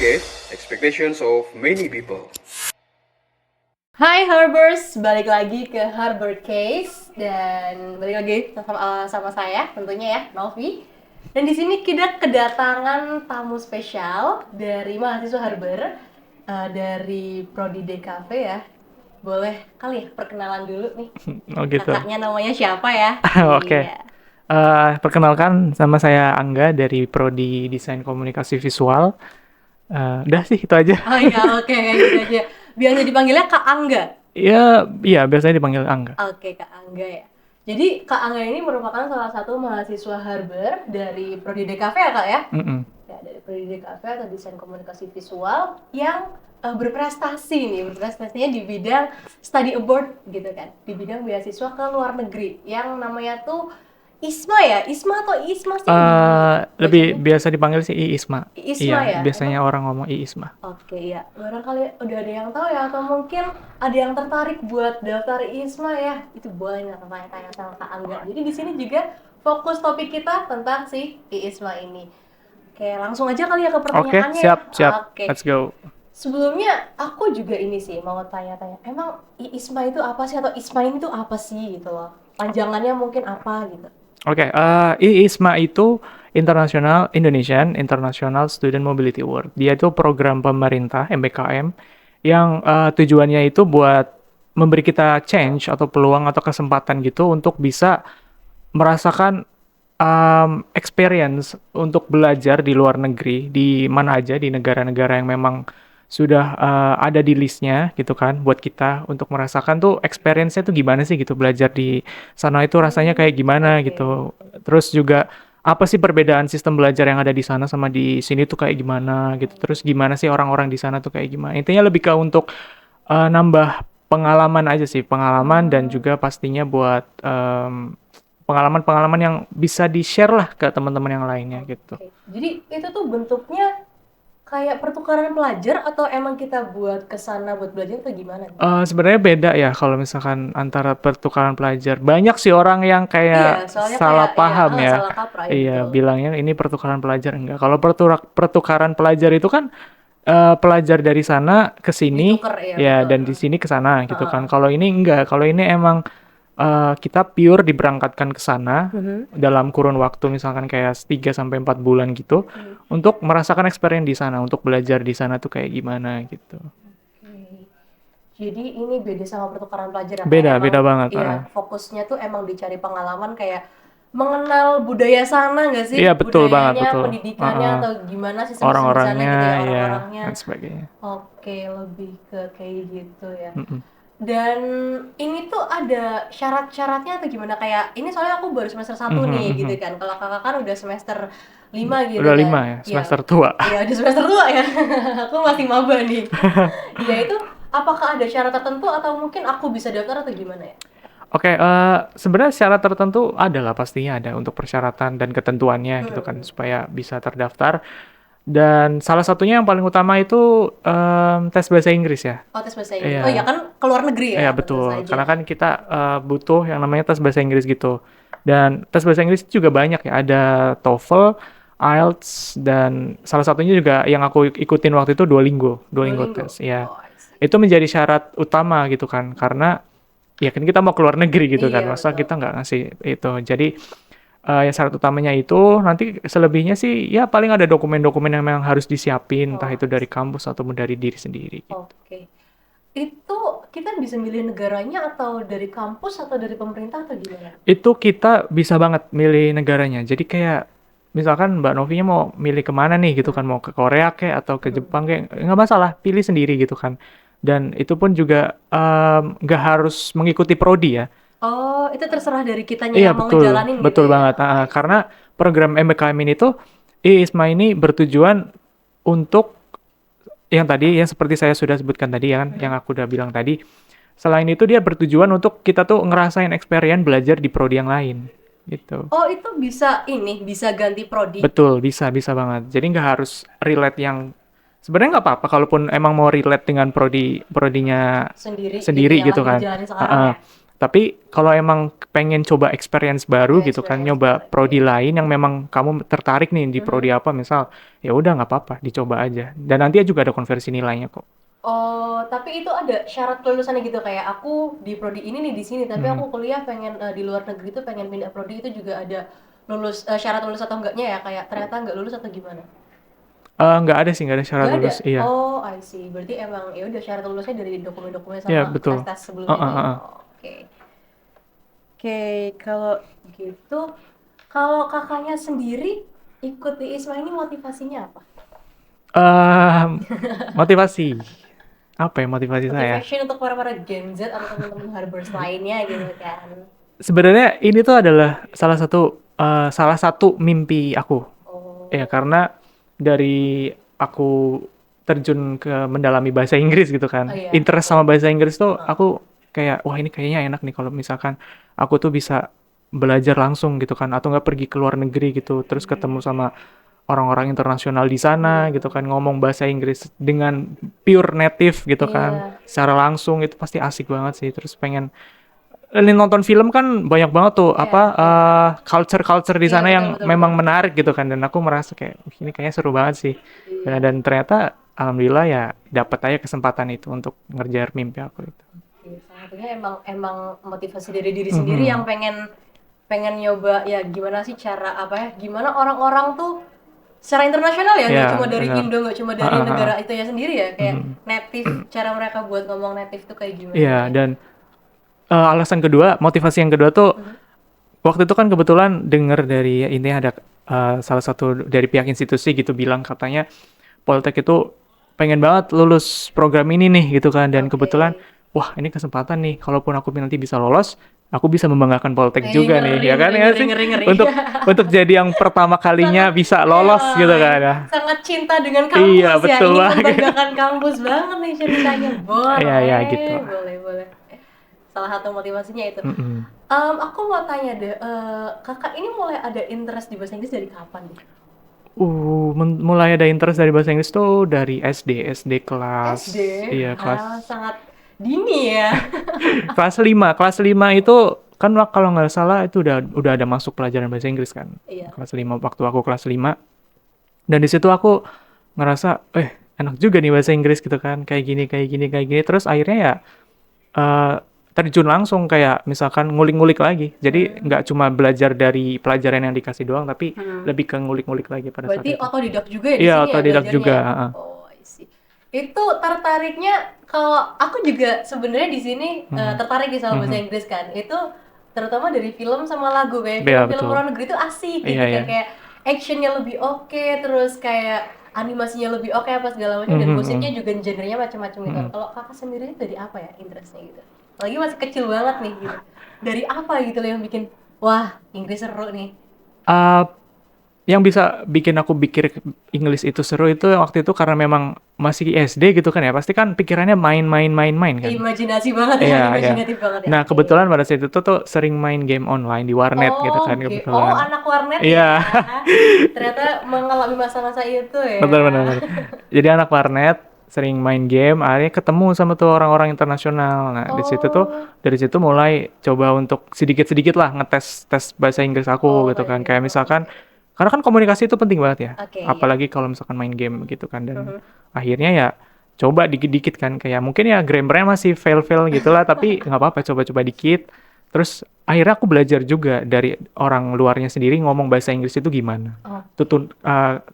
Case, Expectations of Many People. Hai Harbers, balik lagi ke Harbor Case dan balik lagi sama saya tentunya ya, Novi. Dan di sini kita kedatangan tamu spesial dari mahasiswa Harbor dari Prodi DKV ya. Boleh kali ya perkenalan dulu nih. Oh gitu. Kakaknya namanya siapa ya? Oke. Iya. Perkenalkan, sama saya Angga dari Prodi Desain Komunikasi Visual. Udah sih itu aja. Oh iya, oke kayak gitu aja. Biasa dipanggilnya Kak Angga. Iya biasanya dipanggil Angga. Oke, Kak Angga ya. Jadi Kak Angga ini merupakan salah satu mahasiswa Harbor dari Prodi DKV ya Kak ya? Mm-mm. Ya, dari Prodi DKV atau Desain Komunikasi Visual yang berprestasinya di bidang study abroad gitu kan, di bidang beasiswa ke luar negeri yang namanya tuh ISMA ya? ISMA atau ISMA sih? Lebih biasa dipanggil sih IISMA. IISMA Iya, ya? biasanya orang ngomong IISMA. Oke ya, barangkali udah ada yang tahu ya, atau mungkin ada yang tertarik buat daftar ISMA ya, itu boleh nggak tanya-tanya sama Kak Angga. Jadi di sini juga fokus topik kita tentang si ISMA ini. Oke, langsung aja kali ya ke Oke, pertanyaannya. siap. Oke. Let's go. Sebelumnya aku juga ini sih mau tanya-tanya, emang ISMA itu apa sih, atau ISMA ini tuh apa sih gitu loh? Panjangannya mungkin apa gitu? Oke, IISMA itu International Student Mobility Award. Dia itu program pemerintah MBKM yang tujuannya itu buat memberi kita change atau peluang atau kesempatan gitu untuk bisa merasakan experience untuk belajar di luar negeri, di mana aja, di negara-negara yang memang sudah ada di listnya gitu kan, buat kita untuk merasakan tuh experience-nya tuh gimana sih gitu, belajar di sana itu rasanya kayak gimana Oke. gitu. Terus juga apa sih perbedaan sistem belajar yang ada di sana sama di sini tuh kayak gimana gitu. Terus gimana sih orang-orang di sana tuh kayak gimana. Intinya lebih ke untuk nambah pengalaman aja sih, pengalaman dan juga pastinya buat pengalaman-pengalaman yang bisa di-share lah ke teman-teman yang lainnya gitu. Oke. Jadi itu tuh bentuknya kayak pertukaran pelajar atau emang kita buat kesana buat belajar atau gimana? Sebenarnya beda ya kalau misalkan antara pertukaran pelajar. Banyak sih orang yang Iya, kayak soalnya salah kayak paham ya. salah kaprah Iya, betul. bilangnya ini pertukaran pelajar. Enggak. Kalau pertukaran pelajar itu kan pelajar dari sana ke sini, Ditukar ya, ya, betul. dan di sini ke sana gitu kan. Heeh. Kalau ini enggak. Kalau ini emang kita pure diberangkatkan ke sana dalam kurun waktu misalkan kayak 3 sampai 4 bulan gitu untuk merasakan experience di sana, untuk belajar di sana tuh kayak gimana gitu. Oke. Jadi ini beda sama pertukaran pelajar ya, Beda kayak emang banget. iya, fokusnya tuh emang dicari pengalaman, kayak mengenal budaya sana nggak sih? Iya, betul banget, Budayanya, betul. pendidikannya, atau gimana sistem-sistem di sana Orang-orangnya, gitu ya, ya, orang-orangnya. dan sebagainya. Oke, lebih ke kayak gitu ya. Mm-mm. Dan ini tuh ada syarat-syaratnya atau gimana? Kayak ini soalnya aku baru semester 1 nih gitu kan. Kalau kakak kan udah semester 5 gitu Udah kan. 5 ya, semester tua. Iya, di semester tua ya. Aku masih maba nih. Iya, itu apakah ada syarat tertentu atau mungkin aku bisa daftar atau gimana ya? Oke, sebenarnya syarat tertentu ada lah, pastinya ada untuk persyaratan dan ketentuannya gitu kan, supaya bisa terdaftar. Dan salah satunya yang paling utama itu tes bahasa Inggris ya. Oh, tes bahasa Inggris. Iya. Oh iya, kan ke luar negeri ya? Iya, tentu betul. saja. Karena kan kita butuh yang namanya tes bahasa Inggris gitu. Dan tes bahasa Inggris juga banyak ya. Ada TOEFL, IELTS, dan salah satunya juga yang aku ikutin waktu itu Duolingo tes. Ya, Oh, I see. itu menjadi syarat utama gitu kan. Karena ya kan kita mau keluar negeri gitu kan. Iya, Masa betul. kita nggak ngasih itu. Jadi ya syarat utamanya itu, nanti selebihnya sih ya paling ada dokumen-dokumen yang memang harus disiapin, entah Oh, itu dari kampus atau dari diri sendiri. Oke. Itu kita bisa milih negaranya atau dari kampus atau dari pemerintah atau gimana? Itu kita bisa banget milih negaranya. Jadi kayak misalkan Mbak Novinya mau milih kemana nih gitu kan, mau ke Korea kayak atau ke Jepang kayak nggak masalah, pilih sendiri gitu kan. Dan itu pun juga nggak harus mengikuti prodi ya. Oh, itu terserah dari kitanya Iya, yang mau betul, ngejalanin gitu betul ya? banget. Karena program MBKM ini tuh IISMA ini bertujuan untuk yang tadi, yang seperti saya sudah sebutkan tadi ya kan, yang aku udah bilang tadi. Selain itu dia bertujuan untuk kita tuh ngerasain experience belajar di prodi yang lain gitu. Oh, itu bisa bisa ganti prodi Betul, bisa banget. Jadi nggak harus relate yang sebenarnya nggak apa-apa kalaupun emang mau relate dengan prodinya sendiri sendiri yang gitu lagi kan. dijalanin sekarang ya? Tapi kalau emang pengen coba experience baru Ya, gitu kan, experience nyoba baru. prodi lain yang memang kamu tertarik nih di prodi apa misal, ya udah nggak apa-apa, dicoba aja. Dan nanti juga ada konversi nilainya kok. Oh, tapi itu ada syarat kelulusannya gitu kayak aku di prodi ini nih di sini, tapi Hmm. aku kuliah pengen di luar negeri tuh pengen pindah prodi itu juga ada syarat lulus atau enggaknya ya kayak ternyata nggak lulus atau gimana? Nggak ada sih, nggak ada syarat Nggak ada. lulus. Iya, Oh, I see. Berarti emang ya udah syarat lulusnya dari dokumen-dokumen ya sama betul. tes-tes sebelumnya nih. Heeh. Oh, oke. Oke, kalau gitu, kalau kakaknya sendiri ikut di ISMA ini motivasinya apa? Eh, motivasi. Apa ya motivasi saya? Motivation untuk para-para Gen Z atau teman-teman Harbors lainnya gitu kan. Sebenarnya ini tuh adalah salah satu mimpi aku. Ya, Oh, karena dari aku terjun ke mendalami bahasa Inggris gitu oh kan. iya, Interest betul. sama bahasa Inggris tuh Heeh. aku kayak, wah ini kayaknya enak nih kalau misalkan aku tuh bisa belajar langsung gitu kan. Atau nggak pergi ke luar negeri gitu. Terus ketemu sama orang-orang internasional di sana gitu kan. Ngomong bahasa Inggris dengan pure native gitu kan. Iya, Secara langsung itu pasti asik banget sih. Terus pengen nonton film kan banyak banget tuh iya, apa iya. culture-culture di Iya, sana betul, yang betul, betul. memang menarik gitu kan dan aku merasa kayak "Wih, ini kayaknya seru banget sih." Iya. Dan ternyata alhamdulillah ya dapat aja kesempatan itu untuk ngerjar mimpi aku itu. Iya, salah satunya emang emang motivasi dari diri sendiri yang Mhm. pengen pengen nyoba ya gimana sih cara apa ya gimana orang-orang tuh secara internasional ya nggak cuma Ya, dari benar. Indo nggak cuma dari Heeh, heeh. negara itu ya sendiri ya kayak Mhm. native cara mereka buat ngomong native tuh kayak gimana Iya, ya. dan alasan kedua, motivasi yang kedua tuh Mhm. waktu itu kan kebetulan dengar dari intinya ada salah satu dari pihak institusi gitu bilang katanya Poltek itu pengen banget lulus program ini nih gitu kan dan Oke. kebetulan wah ini kesempatan nih kalaupun aku nanti bisa lolos aku bisa membanggakan Poltek Eh, juga nih ngeri ya kan ngeri ya ngeri sih ngeri ngeri. untuk jadi yang pertama kalinya Sangat bisa ya, lolos gitu kan ya. sangat cinta dengan Iya kampus ya, betul ingin banget. membanggakan kampus banget nih ceritanya. Iya ya gitu Boleh, lah. boleh, boleh. Salah satu motivasinya itu. Mm-mm. Aku mau tanya deh, kakak ini mulai ada interest di bahasa Inggris dari kapan nih? Mulai ada interest dari bahasa Inggris tuh dari SD kelas SD? iya Ah, kelas sangat dini ya. kelas 5 itu kan kalau nggak salah itu udah ada masuk pelajaran bahasa Inggris kan Iya. kelas 5 waktu aku kelas 5 dan di situ aku ngerasa enak juga nih bahasa Inggris gitu kan kayak gini kayak gini kayak gini terus akhirnya ya eh, terjun langsung kayak misalkan ngulik-ngulik lagi jadi Hmm. nggak cuma belajar dari pelajaran yang dikasih doang tapi Hmm. lebih ke ngulik-ngulik lagi pada saat Berarti itu otodidak juga ya di iya sini ya otodidak belajarnya juga ya? Oh, I see. Itu tertariknya kalau aku juga sebenarnya di sini Mhm. tertarik nih sama bahasa Mhm. Inggris kan. Itu terutama dari film sama lagu kayak Iya film-film betul luar negeri itu asik iya gitu iya kan kayak actionnya lebih oke, terus kayak animasinya lebih oke apa segala macam dan Mhm, musiknya mhm, juga genrenya macam-macam gitu. mhm. Kalau kakak sendiri dari apa ya interestnya gitu? Lagi masih kecil banget nih gitu. Dari apa gitu loh yang bikin wah Inggris seru nih. Eh, yang bisa bikin aku pikir Inggris itu seru itu waktu itu karena memang masih SD gitu kan ya pasti kan pikirannya main kan Imajinasi banget ya, iya iya imajinatif banget ya. nah Oke. kebetulan pada saat itu tuh sering main game online di warnet gitu kan Oke. Oh, kebetulan anak warnet ya. iya Ternyata mengalami masa-masa itu betul ya. benar benar jadi anak warnet sering main game akhirnya ketemu sama tuh orang-orang internasional nah di situ tuh Oh. dari situ mulai coba untuk sedikit-sedikit lah ngetes tes bahasa Inggris aku Oh, gitu kan baik. kayak misalkan karena kan komunikasi itu penting banget ya Oke, ya. apalagi kalau misalkan main game gitu kan dan Mhm. akhirnya ya coba dikit-dikit kan kayak mungkin ya grammarnya masih fail-fail gitu lah tapi nggak apa-apa coba-coba dikit terus akhirnya aku belajar juga dari orang luarnya sendiri ngomong bahasa Inggris itu gimana Oh.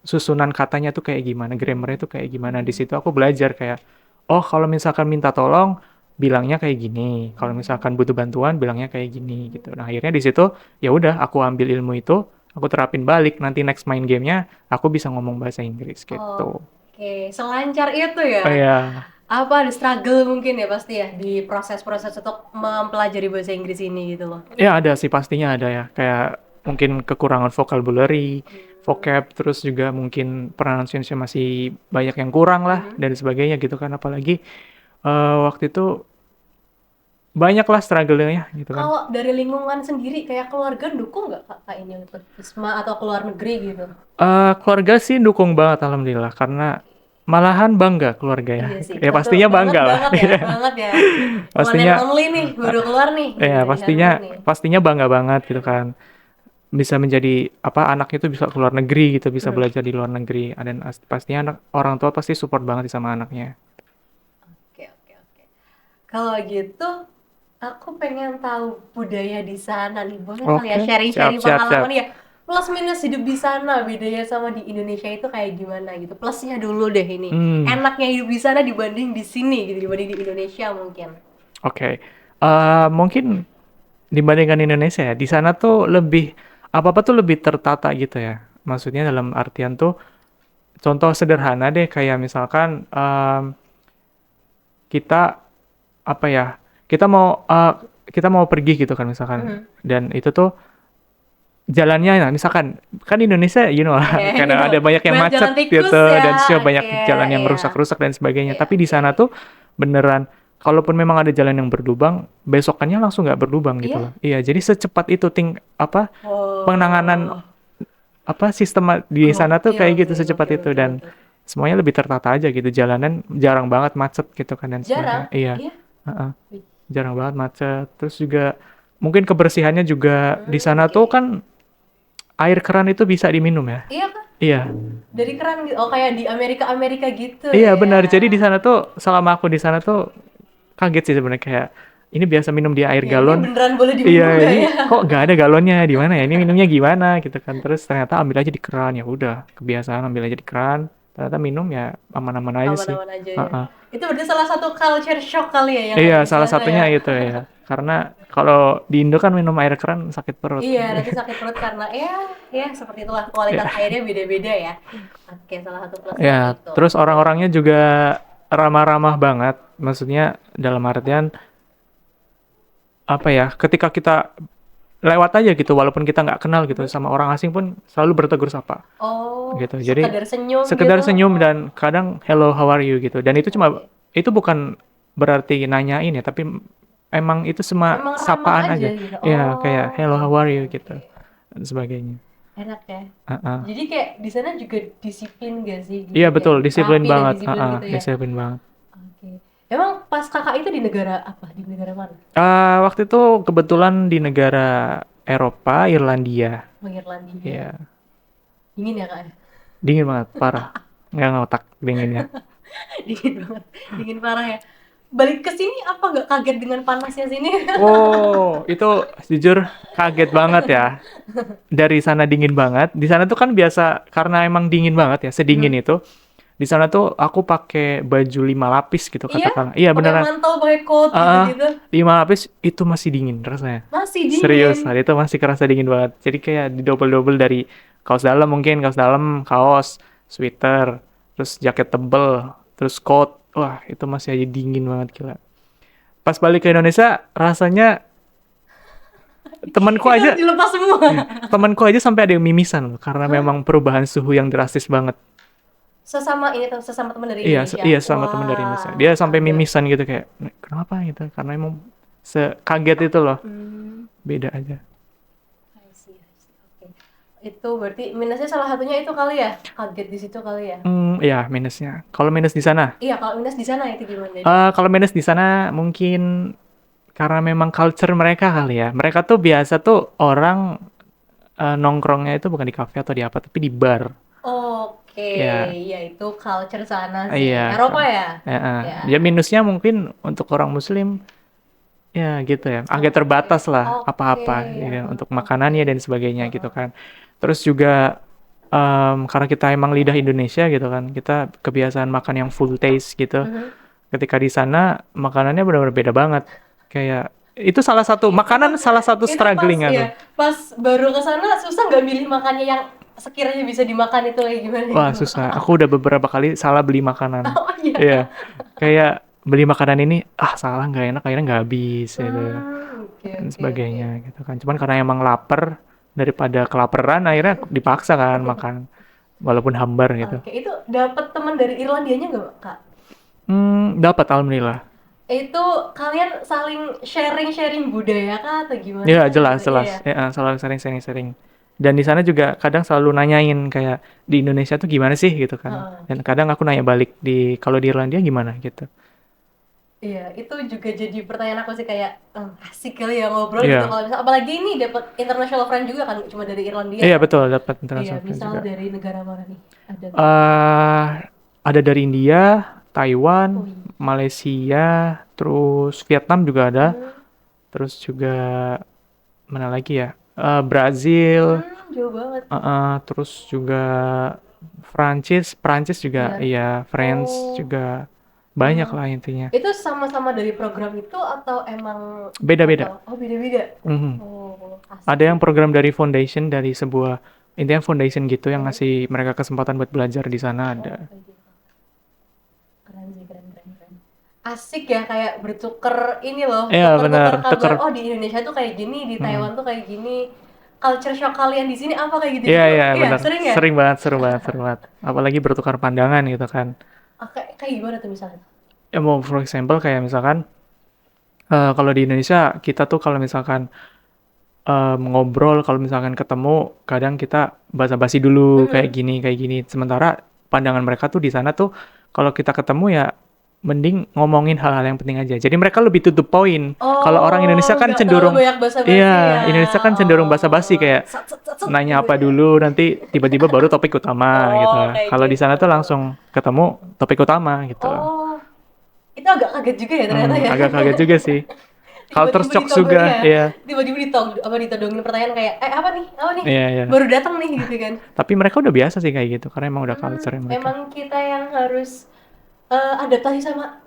susunan katanya tuh kayak gimana grammarnya tuh kayak gimana di situ aku belajar kayak oh kalau misalkan minta tolong bilangnya kayak gini kalau misalkan butuh bantuan bilangnya kayak gini gitu nah akhirnya di situ ya udah aku ambil ilmu itu aku terapin balik nanti next main gamenya aku bisa ngomong bahasa Inggris gitu Oke, selancar itu oh ya. ya Apa ada struggle mungkin ya pasti ya di proses-proses untuk mempelajari bahasa Inggris ini gitu loh. ya ada sih pastinya ada ya kayak mungkin kekurangan vocabulary vocab terus juga mungkin pronunciation masih banyak yang kurang lah dan sebagainya gitu kan apalagi waktu itu banyak lah struggle-nya gitu kan. Kalau dari lingkungan sendiri kayak keluarga dukung nggak kakak ini untuk ISMA atau keluar negeri gitu? Keluarga sih dukung banget alhamdulillah karena malahan bangga keluarga ya. Iya sih. Ya Betul. pastinya bangga lah. Banget ya, banget ya. Pastinya, One and only nih, baru keluar nih. ya dari pastinya Harvard nih. pastinya bangga banget gitu kan. Bisa menjadi apa anaknya itu bisa keluar negeri gitu, bisa belajar di luar negeri. Dan pastinya orang tua pasti support banget sih sama anaknya. Oke, oke, oke. Kalau gitu, aku pengen tahu budaya di sana nih. Boleh kali ya Oke, sharing-sharing siap, pengalaman ya. Plus minus hidup di sana, bedanya sama di Indonesia itu kayak gimana gitu. Plusnya dulu deh ini. Hmm. Enaknya hidup di sana dibanding di sini gitu, dibanding di Indonesia mungkin. Oke. Mungkin dibandingkan Indonesia ya, di sana tuh lebih apa-apa tuh lebih tertata gitu ya. Maksudnya dalam artian tuh contoh sederhana deh kayak misalkan kita apa ya? Kita mau pergi gitu kan misalkan. Dan itu tuh jalannya nah misalkan kan di Indonesia lah Oke, karena ada banyak yang banyak jalan macet tikus gitu ya. dan juga banyak Oke, jalan yang iya. rusak-rusak dan sebagainya. Iya, Tapi di sana tuh beneran kalaupun memang ada jalan yang berlubang, besokannya langsung nggak berlubang gitu Iya? loh. Iya, jadi secepat itu Oh. penanganan sistem di sana tuh Gokil kayak gitu sih, secepat gokil, itu gokil, dan gokil. semuanya lebih tertata aja gitu. Jalanan jarang banget macet gitu kan dan Jarang? sebagainya. Iya, Iya? heeh. Jarang banget macet. Terus juga mungkin kebersihannya juga di sana tuh kan air keran itu bisa diminum ya. Iya kan? Iya. Dari keran gitu. Oh, kayak di Amerika gitu Iya ya. benar. Jadi di sana tuh selama aku di sana tuh kaget sih sebenarnya kayak ini biasa minum di air Ya, galon. ini beneran boleh diminum Iya, nggak ini ya? kok nggak ada galonnya di mana ya? Ini minumnya gimana gitu kan. Terus ternyata ambil aja di keran ya udah, kebiasaan ambil aja di keran. Ternyata minum ya aman-aman aja sih. Aman-aman aja ya. Heeh. Itu berarti salah satu culture shock kali ya yang Iya, ada di salah sana satunya ya. itu ya. Karena kalau di Indo kan minum air keran sakit perut. Iya, nanti sakit perut karena ya seperti itulah kualitas airnya beda-beda ya. Oke, salah satu plusnya Ya, itu. terus orang-orangnya juga ramah-ramah banget. Maksudnya dalam artian apa ya? Ketika kita lewat aja gitu, walaupun kita nggak kenal gitu sama orang asing pun selalu bertegur sapa Oh, gitu. Jadi sekedar senyum sekedar gitu. senyum dan kadang hello how are you gitu. Dan itu cuma itu bukan berarti nanyain ya, tapi emang itu semua Emang ramah sapaan aja aja. gitu. Ya, Oh, kayak hello how are you oke, gitu oke. dan sebagainya. Enak ya. Heeh. Jadi kayak di sana juga disiplin gak sih? Gitu, Iya betul, kayak disiplin rapi dan banget. disiplin gitu ya. Disiplin banget. Oke. Emang pas kakak itu di negara apa? Di negara mana? Waktu itu kebetulan di negara Eropa, Irlandia. Mengirlandia. Iya, Dingin ya kak? dingin banget, parah. Nggak ngotak dinginnya. Dingin banget. Dingin parah ya. Balik ke sini apa nggak kaget dengan panasnya sini? Oh, itu jujur kaget banget ya. Dari sana dingin banget. Di sana tuh kan biasa karena emang dingin banget ya, sedingin itu. Di sana tuh aku pakai baju 5 lapis gitu Iya? katakanlah. Iya Pakai beneran. mantel, pakai coat Ah, gitu-gitu. 5 lapis itu masih dingin rasanya. Masih dingin. Serius, hari itu masih kerasa dingin banget. Jadi kayak di double-double dari kaos dalam mungkin, kaos dalam, kaos, sweater, terus jaket tebel, terus coat. Wah, itu masih aja dingin banget gila. Pas balik ke Indonesia, rasanya temanku Itu aja, dilepas semua. temanku aja sampai ada yang mimisan loh, karena memang perubahan suhu yang drastis banget. Sesama teman dari Iya, Indonesia. iya sama teman dari Indonesia. Dia sampai kaget. mimisan gitu kayak, kenapa gitu? Karena emang sekaget itu loh, Hmm, beda aja. I see. Oke. Itu berarti minusnya salah satunya itu kali ya? Kaget di situ kali ya? Ya minusnya. Kalau minus di sana, Iya, kalau minus di sana itu gimana? kalau minus di sana mungkin karena memang culture mereka kali ya. Mereka tuh biasa tuh orang nongkrongnya itu bukan di kafe atau di apa, tapi di bar. Oke, Ya. ya itu culture sana sih. Iya. Eropa ya? Ya. Ya minusnya mungkin untuk orang Muslim ya gitu ya, agak terbatas lah Oke, apa-apa ya, oke. untuk makanannya dan sebagainya gitu kan. Terus juga karena kita emang lidah Indonesia gitu kan, kita kebiasaan makan yang full taste gitu. Ketika di sana makanannya benar-benar beda banget. Kayak itu salah satu makanan, salah satu Itu struggling pas, aku. ya, pas baru ke sana susah nggak milih makannya yang sekiranya bisa dimakan itu kayak gimana? Wah susah. Aku udah beberapa kali salah beli makanan. Oh iya. Iya, kayak beli makanan ini salah nggak enak, akhirnya nggak habis gitu Oke, dan oke, sebagainya gitu kan. Cuman karena emang lapar daripada kelaparan akhirnya dipaksa kan makan walaupun hambar gitu. Oke, itu dapat teman dari Irlandianya nggak, Kak? Dapat alhamdulillah. Itu kalian saling sharing budaya kah atau gimana? Ya jelas Gitu, jelas. iya. Ya, selalu sering. Dan di sana juga kadang selalu nanyain kayak di Indonesia tuh gimana sih gitu kan. Heeh. Dan kadang aku nanya balik kalau di Irlandia gimana gitu. Iya, itu juga jadi pertanyaan aku sih kayak asik kali ya ngobrol gitu Iya. kalau misal apalagi ini dapat international friend juga kan, cuma dari Irlandia Iya kan. betul, dapat Iya, international friend misal juga. dari negara mana nih? Ada nggak? eh ada dari India, Taiwan, Oh iya. Malaysia, terus Vietnam juga ada, Hmm, terus juga mana lagi ya? Brazil, jauh banget. terus juga Prancis juga, Iya. iya, France Oh. juga banyak Hmm. lah intinya. Itu sama-sama dari program itu atau emang Beda-beda. Oh, beda-beda. Mhm. Oh, asik Ada sih. yang program dari foundation dari sebuah intinya foundation gitu yang Hmm. ngasih mereka kesempatan buat belajar di sana Oh, ada. kayak gitu. Keren sih, keren. Asik ya kayak bertuker ini loh, Iya benar, tuker-tuker tuker. kabar. Oh, di Indonesia tuh kayak gini, di Mm. Taiwan tuh kayak gini. Culture shock kalian di sini apa kayak Iya gitu-gitu? iya Iya, benar, sering ya? sering banget, seru banget. Apalagi bertukar pandangan gitu kan. Kayak gimana tuh misalnya? Ya mau for example kayak misalkan kalau di Indonesia kita tuh kalau misalkan ngobrol, kalau misalkan ketemu kadang kita basa-basi dulu Mhm. kayak gini. Sementara pandangan mereka tuh di sana tuh kalau kita ketemu ya mending ngomongin hal-hal yang penting aja. Jadi mereka lebih to the point. Kalau orang Indonesia kan Nggak terlalu cenderung, banyak basa-basi ya. iya, Indonesia kan cenderung basa-basi kayak Sat, sat, sat, sat, nanya gitu apa ya. dulu, nanti tiba-tiba baru topik utama gitu. Kayak Kalau di sana gitu. tuh langsung ketemu topik utama gitu. Oh, itu agak kaget juga ya ternyata ya. Agak kaget juga sih. Culture Tiba-tiba shock ditodongin juga, ya. iya. Tiba-tiba ditodongin pertanyaan kayak, apa nih? Iya, iya. Baru datang nih gitu kan. Tapi mereka udah biasa sih kayak gitu, karena emang udah culture mereka. Memang kita yang harus adaptasi sama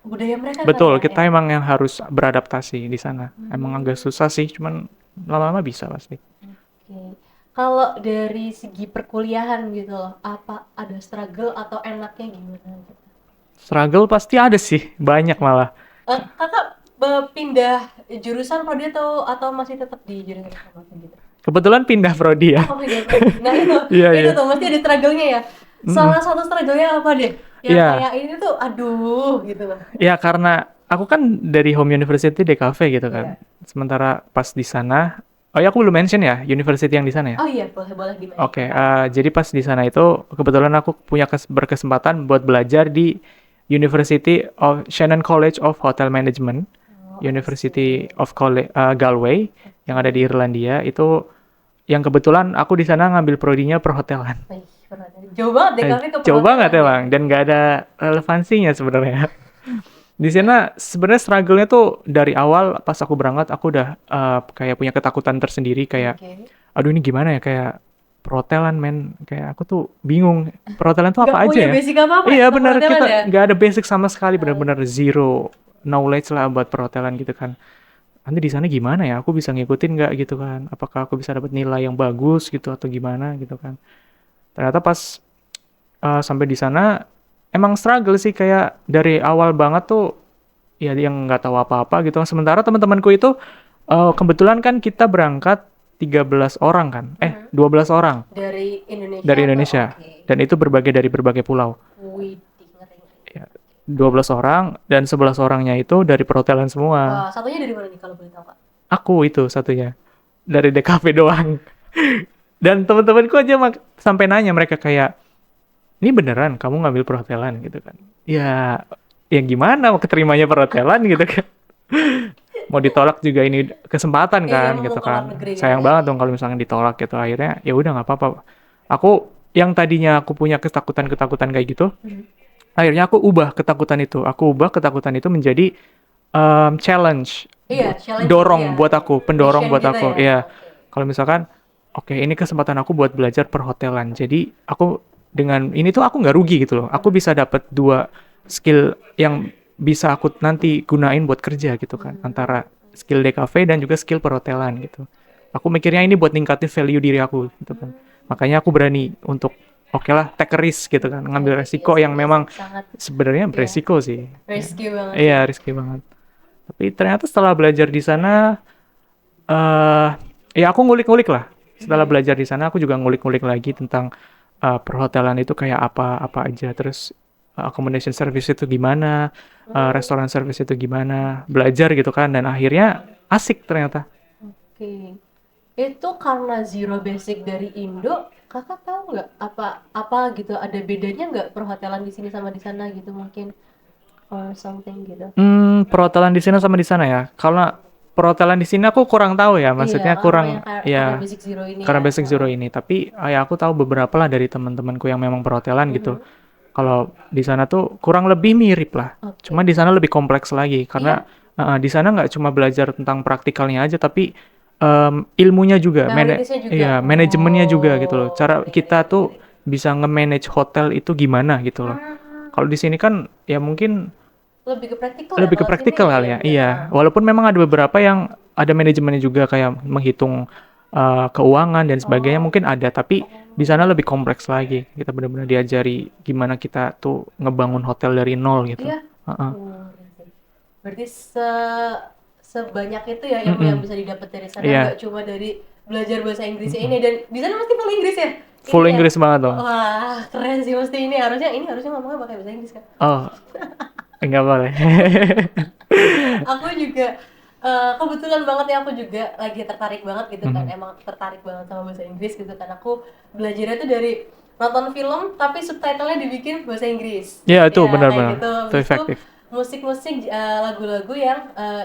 budaya mereka Betul, kali ya. kita emang yang harus beradaptasi di sana. Emang agak susah sih, cuman lama-lama bisa pasti. Oke. Kalau dari segi perkuliahan gitu loh, apa ada struggle atau enaknya gimana? Struggle pasti ada sih, banyak malah. Kakak pindah jurusan prodi atau masih tetap di jurusan sama gitu? Kebetulan pindah prodi ya. Oh my God. Nah itu, Iya, itu iya. tuh mesti ada struggle-nya ya. Salah satu struggle-nya apa deh? Yang Iya. kayak ini tuh, aduh gitu loh. Ya karena aku kan dari Home University DKV gitu kan. Iya. Sementara pas di sana, oh ya aku belum mention ya, university yang di sana ya. Oh iya, boleh gimana? Oke, jadi pas di sana itu kebetulan aku punya berkesempatan buat belajar di University of Shannon College of Hotel Management, University of Galway yang ada di Irlandia. Itu yang kebetulan aku di sana ngambil prodinya perhotelan. Jauh banget deh kami ke Jauh banget perhotelan ya. emang, dan nggak ada relevansinya sebenarnya. Di sana sebenarnya struggle-nya tuh dari awal pas aku berangkat aku udah kayak punya ketakutan tersendiri kayak Oke. aduh ini gimana ya kayak perhotelan men, kayak aku tuh bingung perhotelan tuh apa Nggak aja punya ya. basic apa-apa Iya ke benar, perhotelan kita ya? nggak ada basic sama sekali, benar-benar zero knowledge lah buat perhotelan gitu kan. Nanti di sana gimana ya, aku bisa ngikutin nggak gitu kan, apakah aku bisa dapat nilai yang bagus gitu atau gimana gitu kan. Ternyata pas sampai di sana emang struggle sih, kayak dari awal banget tuh ya yang nggak tahu apa-apa gitu. Sementara teman-temanku itu kebetulan kan kita berangkat 13 orang kan, 12 orang Dari Indonesia. dari Indonesia, Oke. dan itu berbagai berbagai pulau. Wih, ngeri. Ya, 12 orang dan 11 orangnya itu dari perhotelan semua. Wah, satunya dari mana nih kalau boleh tahu Kak? Aku itu satunya dari DKV doang. Dan teman-temanku aja sampai nanya, mereka kayak, ini beneran kamu ngambil perhotelan gitu kan? Ya, ya gimana mau keterimanya perhotelan gitu kan? Mau ditolak juga ini kesempatan kan Iya, gitu mau keluar kan. negeri kan, Sayang ya. banget dong kalau misalnya ditolak gitu. Akhirnya ya udah nggak apa-apa. Aku yang tadinya aku punya ketakutan kayak gitu, akhirnya aku ubah ketakutan itu. Aku ubah ketakutan itu menjadi challenge. Iya, challenge Dorong ya. buat aku, pendorong Mission buat gitu aku. ya. Iya. Oke. Kalau misalkan oke, ini kesempatan aku buat belajar perhotelan. Jadi aku dengan ini tuh aku nggak rugi gitu loh. Aku bisa dapat 2 skill yang bisa aku nanti gunain buat kerja gitu kan. Antara skill DKV dan juga skill perhotelan gitu. Aku mikirnya ini buat ningkatin value diri aku gitu kan. Makanya aku berani untuk oke lah take a risk gitu kan. Ngambil resiko yang memang sangat sebenarnya beresiko sih. risky banget. Iya, risky banget. Tapi ternyata setelah belajar di sana ya aku ngulik-ngulik lah. Setelah belajar di sana aku juga ngulik-ngulik lagi tentang perhotelan itu kayak apa aja, terus accommodation service itu gimana, restoran service itu gimana, belajar gitu kan, dan akhirnya asik ternyata. Oke. Itu karena zero basic dari Indo, kakak tahu nggak apa gitu ada bedanya nggak perhotelan di sini sama di sana gitu mungkin or something gitu. Perhotelan di sini sama di sana ya. Kalau perhotelan di sini aku kurang tahu ya, Iya maksudnya kan kurang pokoknya karena ya basic zero ini karena ya. basic zero ini. Tapi ya aku tahu beberapa lah dari teman-temanku yang memang perhotelan gitu. Mhm. Kalau di sana tuh kurang lebih mirip lah. Oke. Cuma di sana lebih kompleks lagi karena Iya, di sana nggak cuma belajar tentang praktikalnya aja, tapi ilmunya juga, teoritisnya juga. iya manajemennya juga gitu loh. Oh, Cara menarik, kita menarik, tuh menarik. bisa nge-manage hotel itu gimana gitu loh. Hmm, Kalau di sini kan ya mungkin lebih ke praktikal ya lebih ke kalau sini. praktikal Iya kali ya. benar. Iya, walaupun memang ada beberapa yang ada manajemennya juga kayak menghitung keuangan dan sebagainya Oh, mungkin ada, tapi di oh, sana lebih kompleks lagi. Kita benar-benar diajari gimana kita tuh ngebangun hotel dari nol gitu. iya. Heeh. Gitu. Berarti sebanyak itu ya ilmu yang Mm-mm. bisa didapat dari sana Iya, nggak cuma dari belajar bahasa Inggrisnya ini mm-mm. dan di sana mesti full Inggris ya Full ininya. Inggris banget dong. Wah keren sih mesti ini harusnya ngomongnya pakai bahasa Inggris kan. Oh, enggak boleh. Aku juga kebetulan banget ya aku juga lagi tertarik banget gitu kan Mhm. emang tertarik banget sama bahasa Inggris gitu kan aku belajarnya tuh dari nonton film tapi subtitlenya dibikin bahasa Inggris Ya itu ya kayak benar-benar gitu itu habis itu efektif. musik-musik lagu-lagu yang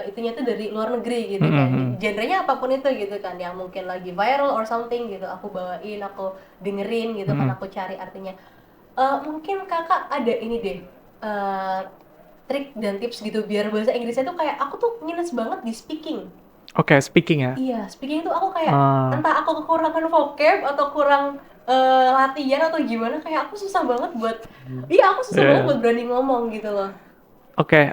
itunya tuh dari luar negeri gitu kan Mhm. genrenya apapun itu gitu kan yang mungkin lagi viral or something gitu aku bawain aku dengerin gitu kan Mhm. aku cari artinya. Mungkin kakak ada ini deh eh, trik dan tips gitu biar bahasa Inggrisnya tuh kayak aku tuh minus banget di speaking. Oke, speaking ya. Iya, speaking tuh aku kayak Ah, entah aku kekurangan vocab atau kurang latihan atau gimana kayak aku susah banget buat iya aku susah iya, banget iya. buat berani ngomong gitu loh. Oke,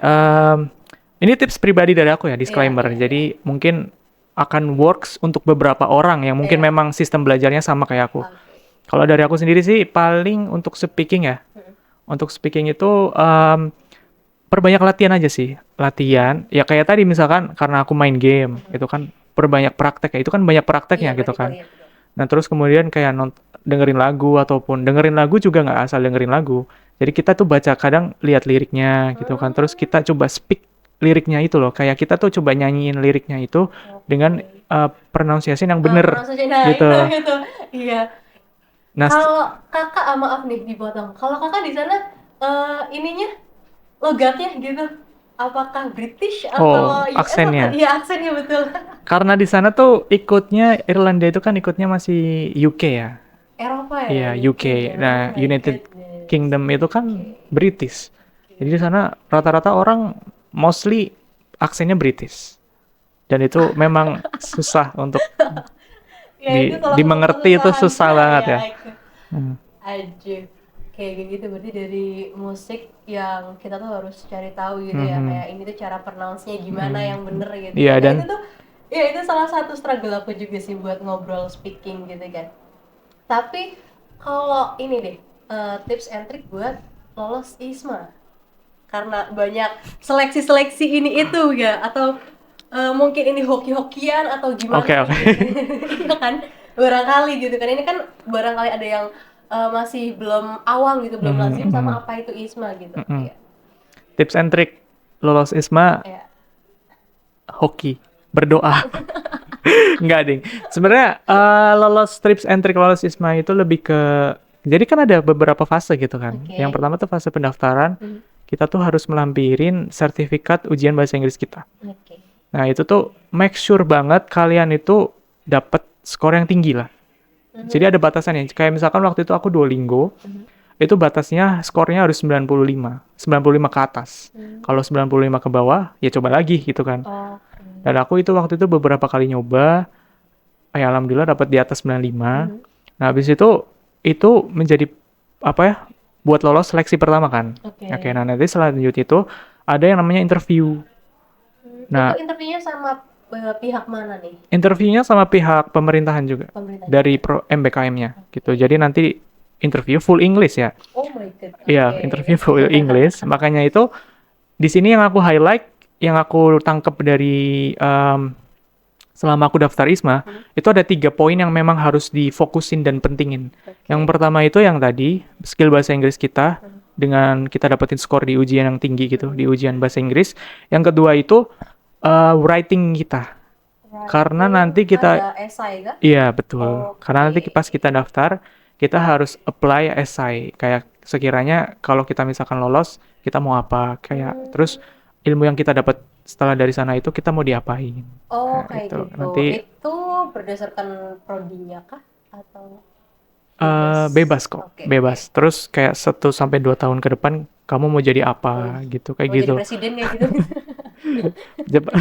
ini tips pribadi dari aku ya, Iya, disclaimer. iya, iya. Jadi mungkin akan works untuk beberapa orang yang mungkin Iya. memang sistem belajarnya sama kayak aku. Oke. Kalau dari aku sendiri sih paling untuk speaking ya. Mm-mm. Untuk speaking itu perbanyak latihan aja sih. Latihan. Ya kayak tadi misalkan karena aku main game, itu kan perbanyak praktek ya. Itu kan banyak Iya, prakteknya gitu praktikal kan. ya betul. Nah, terus kemudian kayak dengerin lagu ataupun dengerin lagu juga nggak asal dengerin lagu. Jadi kita tuh baca kadang lihat liriknya gitu kan. Terus Hmm, kita coba speak liriknya itu loh. Kayak kita tuh coba nyanyiin liriknya itu dengan oke. pronunciation yang bener Pronunciation nah gitu. itu. Iya. Nah, Kalau kakak maaf nih dipotong. Kalau kakak di sana ininya logatnya gitu. Apakah British oh atau US atau aksennya. iya aksennya betul. Karena di sana tuh ikutnya Irlandia itu kan ikutnya masih UK ya. Eropa ya, Iya, UK UK. ya. Nah, Oh my United goodness. Kingdom itu kan Oke. British. Jadi di sana rata-rata orang mostly aksennya British. Dan itu memang susah untuk Ya itu salah satu dimengerti, itu kesusahan susah banget ya ya. itu. Hmm. Aja. Kayak gitu berarti dari musik yang kita tuh harus cari tahu gitu ya Mhm. kayak ini tuh cara pronounce-nya gimana Mhm. yang bener gitu Iya, kan. Ya dan itu tuh ya itu salah satu struggle aku juga sih buat ngobrol speaking gitu kan. Tapi kalau ini deh tips and trick buat lolos ISMA karena banyak seleksi-seleksi ini itu ya atau mungkin ini hoki-hokian atau oke, gimana oke. gitu. Iya kan barangkali gitu kan ini kan barangkali ada yang masih belum awam gitu belum Mhm, lazim mhm, sama apa itu ISMA gitu. mhm. Iya. Tips and trick lolos ISMA, Iya. hoki, berdoa. Enggak, ding. Sebenarnya lolos tips and trick lolos ISMA itu lebih ke jadi kan ada beberapa fase gitu kan. Oke. Yang pertama tuh fase pendaftaran, Mhm. kita tuh harus melampirin sertifikat ujian bahasa Inggris kita. Oke. Nah, itu tuh make sure banget kalian itu dapat skor yang tinggi lah. Jadi ada batasannya. Kayak misalkan waktu itu aku Duolingo, Mhm. itu batasnya skornya harus 95 ke atas. Mhm. Kalau 95 ke bawah, ya coba lagi gitu kan. Oke. Dan aku itu waktu itu beberapa kali nyoba, ya alhamdulillah dapat di atas 95. Mhm. Nah, habis itu menjadi apa ya? Buat lolos seleksi pertama kan. Oke. Oke, nah nanti selanjut itu ada yang namanya interview. Nah, Itu interviewnya sama pihak mana nih? interviewnya sama pihak pemerintahan juga Pemerintah. dari MBKM-nya gitu. Jadi nanti interview full English ya. Oh my god. Iya, Oke. interview full English. Makanya itu di sini yang aku highlight, yang aku tangkap dari selama aku daftar ISMA, itu ada 3 poin yang memang harus difokusin dan pentingin. Oke. Yang pertama itu yang tadi, skill bahasa Inggris kita, dengan kita dapetin skor di ujian yang tinggi gitu, di ujian bahasa Inggris. Yang kedua itu writing kita. Karena nanti kita, ada esai kah? iya betul. Karena nanti Oke. pas kita daftar, kita harus apply essay. Kayak sekiranya kalau kita misalkan lolos, kita mau apa? Kayak terus ilmu yang kita dapat setelah dari sana itu kita mau diapain? Oh, Nah, kayak itu gitu. nanti Itu berdasarkan prodinya kah? Atau bebas kok, Oke, bebas. oke. Terus kayak 1 sampai 2 tahun ke depan kamu mau jadi apa Wih, gitu, kayak mau jadi gitu. presiden kayak gitu. Jep-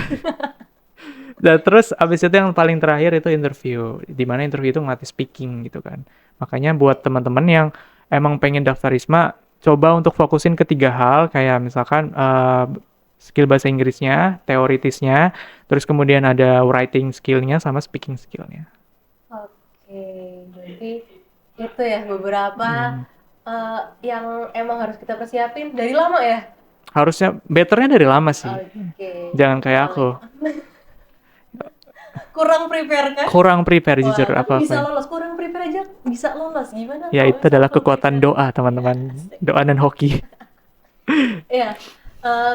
Dan terus abis itu yang paling terakhir itu interview, di mana interview itu ngelatih speaking gitu kan. Makanya buat teman-teman yang emang pengen daftar ISMA, coba untuk fokusin ke 3 hal, kayak misalkan skill bahasa Inggrisnya, teoritisnya, terus kemudian ada writing skillnya sama speaking skillnya. Oke, jadi itu ya beberapa yang emang harus kita persiapin dari lama ya. Harusnya betternya dari lama sih, Oke, jangan kayak aku. kurang prepare kan? Kurang prepare Wah, jujur tapi bisa apa-apa. lolos, kurang prepare aja bisa lolos. Gimana Ya kalau itu misal adalah kurang kekuatan prepare? doa teman-teman, doa dan hoki. Iya,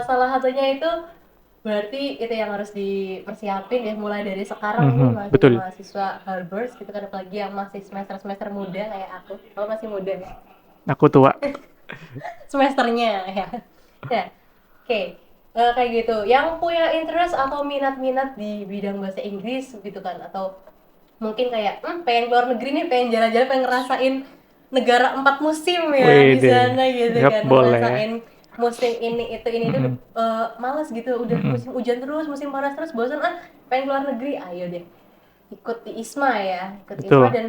salah satunya itu berarti itu yang harus dipersiapin ya mulai dari sekarang nih Betul. mahasiswa Harvard gitu kan, apalagi yang masih semester muda kayak aku. Kalau masih muda ya Aku tua. semesternya ya. Ya, oke. Kayak gitu. Yang punya interest atau minat-minat di bidang bahasa Inggris gitu kan, atau mungkin kayak pengen keluar negeri nih, pengen jalan-jalan, pengen ngerasain negara 4 musim ya di Wede. sana gitu Yap, kan, boleh. ngerasain musim ini itu udah males gitu, udah musim hujan terus, musim panas terus, bosan pengen keluar negeri, ayo deh ikut di ISMA ya, ikut ISMA. Betul. Dan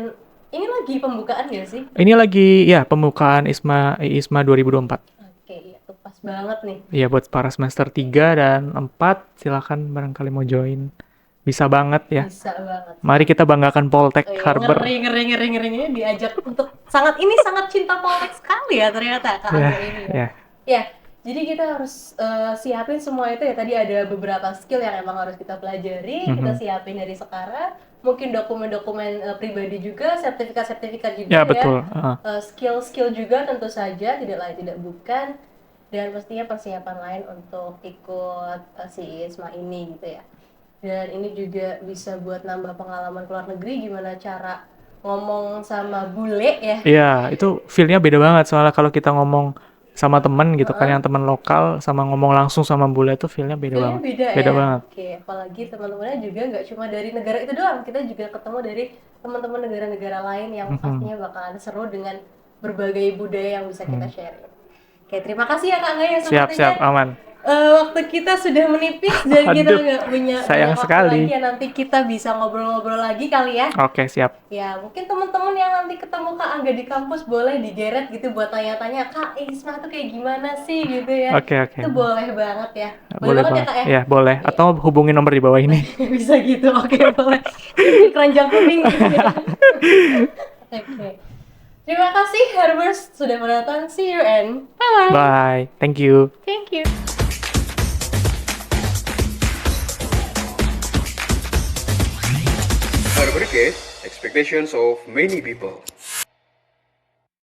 ini lagi pembukaan ya sih. Ini lagi ya pembukaan ISMA 2024. Oke, ya tuh pas banget nih. Ya buat para semester 3 dan 4 silakan barangkali mau join. Bisa banget ya. Bisa banget. Mari kita banggakan Poltek Oh iya, Harbor. ngeri diajak untuk sangat cinta Poltek sekali ya ternyata Kak Ya, Angga ini ya. ya. Ya, jadi kita harus siapin semua itu ya. Tadi ada beberapa skill yang emang harus kita pelajari, kita siapin dari sekarang. Mungkin dokumen-dokumen pribadi juga, sertifikat-sertifikat juga Ya ya. betul. Skill-skill juga tentu saja, tidak lain tidak bukan. Dan pastinya persiapan lain untuk ikut si ISMA ini gitu ya. Dan ini juga bisa buat nambah pengalaman keluar negeri, gimana cara ngomong sama bule ya. Iya, itu feel-nya beda banget soalnya kalau kita ngomong sama temen gitu kan, yang temen lokal sama ngomong langsung sama bule itu feel-nya beda Feelnya banget. beda Beda ya. banget. Oke, apalagi teman-temannya juga nggak cuma dari negara itu doang, kita juga ketemu dari teman-teman negara-negara lain yang pastinya bakalan seru dengan berbagai budaya yang bisa kita share. Oke, terima kasih ya Kak Angga ya, Siap, sepertinya aman. waktu kita sudah menipis dan kita Aduh, nggak punya sayang banyak waktu sekali. lagi ya. Nanti kita bisa ngobrol-ngobrol lagi kali ya. Oke, siap. Ya, mungkin teman-teman yang nanti ketemu Kak Angga di kampus boleh digeret gitu buat tanya-tanya, Kak, ISMA tuh kayak gimana sih gitu ya. Oke. Itu boleh banget ya. Boleh banget ya banget. Kak ya. Ya, boleh. Atau hubungi nomor di bawah ini. Bisa gitu, oke boleh. Keranjang kuning gitu ya. Oke. Terima kasih Harbers sudah menonton. See you and bye-bye. Bye. Thank you. Thank you. Harbor Case, expectations of many people.